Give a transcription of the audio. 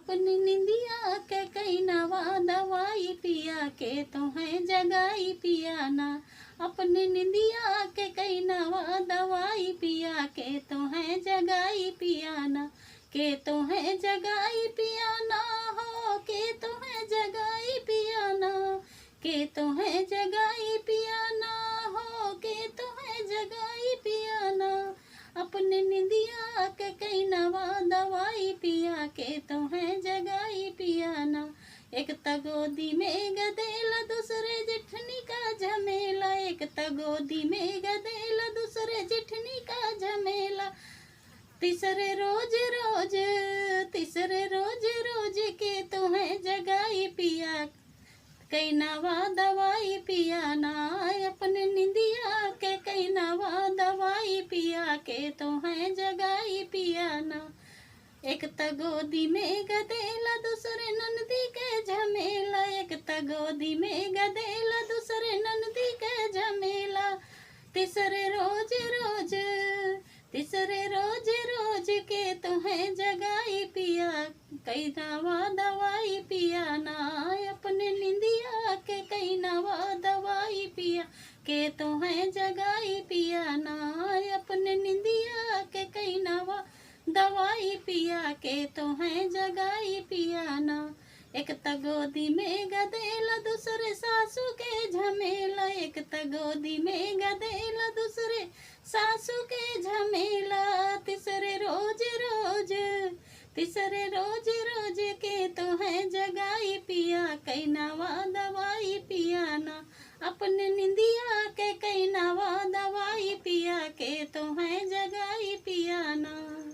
अपनी निंदिया के कई नवा दवाई पिया के तो है जगाई पिया ना। अपनी निंदिया के कई नवा दवाई पिया के तो है जगाई पिया ना। के तो है जगाई पिया ना हो, के तो है जगाई पिया ना। के तो है जगाई पिया ना हो, के तो है जगाई पिया ना। अपने निंदिया के कई नवा दवाई पिया के तो है जगाई पिया ना। एक तगोदी में गदेला दूसरे जिठनी का झमेला। एक तगोदी में गदेला दूसरे जिठनी का झमेला। तीसरे रोज रोज, तीसरे रोज रोज के तो है जगाई पिया कई नवा दवाई पिया ना। अपने निंदिया के कई नवा दवाई पिया के तो है जगाई पिया ना। एक तगोदी में गदेला दूसरे नंदी के झमेला। एक तगोदी में गदेला दूसरे नंदी के झमेला। तीसरे रोज रोज, तीसरे रोज रोज के तो है जगाई पिया कई नवा दवाई पिया ना। अपने निंदिया के कई नवा दवाई पिया के तो है जगाई पिया ना। अपने निंदिया के कई नवा दवाई पिया के तो है जगाई पिया ना। एक तगोदी में गदेला दूसरे सासू के झमेला। एक तगोदी में गदेला दूसरे सासू के झमेला। तीसरे रोज रोज, तीसरे रोज रोज के तो है जगाई पिया कई नवा दवाई पिया ना। अपने निंदिया के कई नवा दवाई पिया के तो है जगाई पिया ना।